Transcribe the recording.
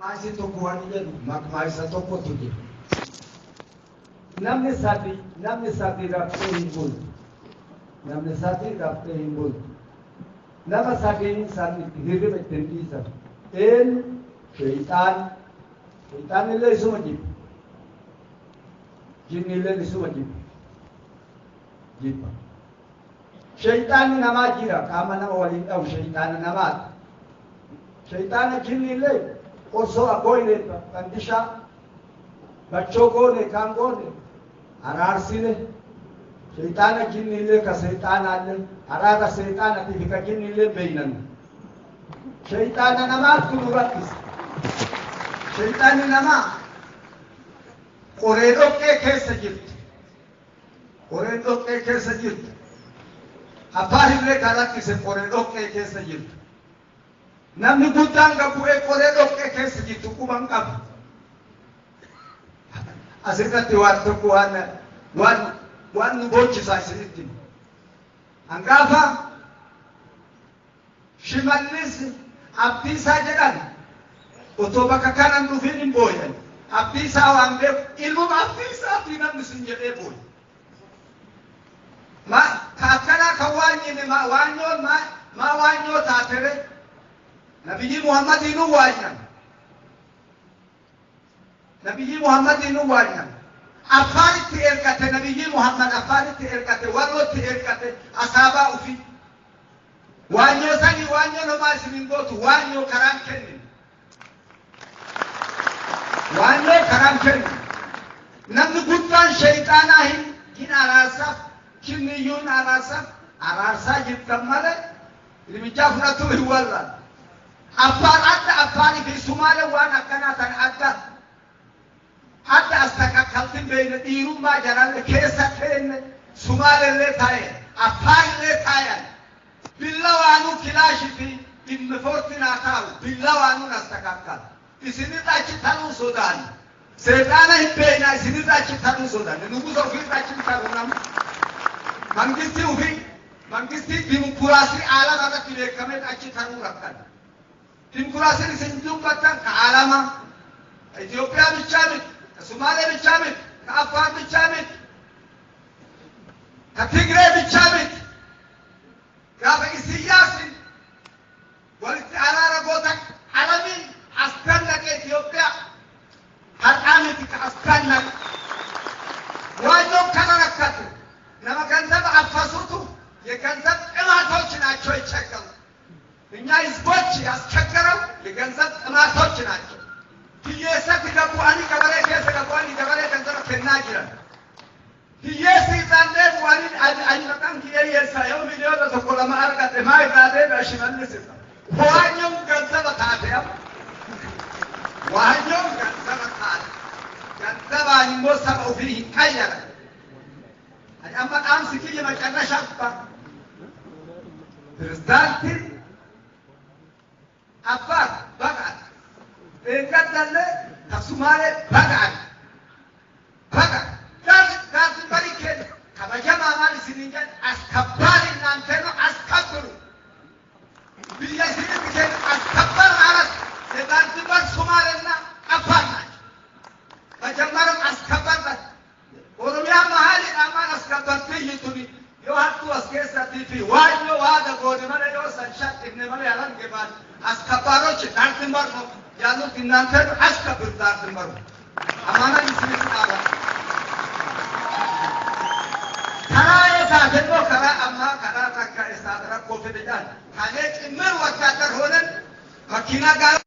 Maasi tokko waan jedhu maqaa isa tokkotu jira. Namni sadii raftee hin bultu. Namni sadii raftee hin bultu. Nama sadeen sadiitti hirriba ittiin dhiisan. Eenyu sheeyxaan. Sheeyxaan illee isuma jibba. Jinni illee isuma jibba. Sheeyxaanni namaa jira qaama nama waliin dhawu sheeyxaana namaati. Sheeyxaana jinni illee osoo agoone fandishaa bachoo goone kan goone araarsine sheeyxaana jinni illee ka sheeyxaanaallee araara sheeyxaanatiif ka jinni illee beeynan sheeyxaana namaatu nu rakkisa. Sheeyxaanni namaa qoree dhoqqee keessa jirti. Qoree dhoqqee keessa jirti. Afaan illee kan rakkise qoree dhoqqee keessa jirti. Namni guddaan gabu'ee qoree dhoqqee keessa jirtu quban qaba. Asirratti waan tokko waan nu boonchisaa isinitti. Hangaafa Shimallis Abdiisaa jedhan otoo bakka kanan dhufiin hin booyan. Abdiisaa waan beeku ilmuma Abdiisaa fi namni sun jedhee booya. Akkanaa kan waanyine waanyoo taatere Nabiyyi Muhammadinu waanyan. Nabiyyi Muhammadinu waanyan. Afaanitti ergate Nabiyyi Muhammad afaanitti ergate warrotti ergate asaabaa ufi. Waanyoo sani waanyoo namaa isinin gootu waanyoo karaan kennin. Waanyoo karaan kennin. Namni guddaan sheeyxaanaa hin araarsaaf kinniyyuun araarsaa jirtan malee ilmichaa fudhatu hin wallaan. Afaan adda afaanii fi Sumaalee waan akkanaa tan adda astakakkaltiin beeyne dhiirummaa jalalle keessa teenne Sumaaleellee taa'e afaanillee taa'an billa waanuu kilaashii fi dhimmi foortinaa taa'u billa waanuun astakakkal isinirra achi ta'uu sodaani seexaana hin beeynaa isinirra achi ta'uu sodaani nugusa ofirra achi ta'uu nama mangistii dimokiraasii aalama irratti beekamee achi ta'uu rakkan. Dimokiraasiin isin dubbatan ka alama Itoophiyaa bichaa miti, ka Sumaalee bichaa miti, ka Afaan bichaa miti, ka Tigree bichaa miti. Gaafa Isiyyaasiin walitti araara gootan alamiin askan naqe Itoophiyaa har'aa miti ka askan naqe. Waanyoon kana rakkate nama ganzaba affasutu የገንዘብ ጥማቶች ናቸው ይቸገሩ። እኛ ህዝቦች ያስቸገረው የገንዘብ ጥማቶች ናቸው። ህየሰት ገቡአኒ ገበሬ ከሰ ገቡአኒ ገበሬ ገንዘብ ከናጅራ ህየስ ይዛንደ ዋኒ አይመጣም ህየስ ያው ቪዲዮ ተቆለማ አርጋተ ማይራደ በሽመልስ ዋኛው ገንዘብ ታዲያ ዋኛው ገንዘብ ታዲያ ገንዘብ አንሞሰው ፊ ይቀየረ አዳማ ቃም ሲኪ የመጨረሻ ፕሬዝዳንት Afar bagat, engkatlah kasumare bagat, kasi balikin, kabajama amali sininjan askabarin nanteno askaburu, bila sininjan askabar alas, sedanti bar sumare na afar naj, bajamaram askabar naj, orumya mahali aman askabar tihi tuni, yo hatu askesa tipi, wanyo wada gode mane yo sanchat ibne mane alam keban. Askabaroች ዳርድንበር ነው ያሉት እናንተ አስከብር ዳርድንበር አማና ይስልስ አባ ከራ የሳደዶ ከራ አማ ከራ ተካ የሳደራ ኮፍደዳል ካለ ጭምር ወታደር ሆነን መኪና ጋር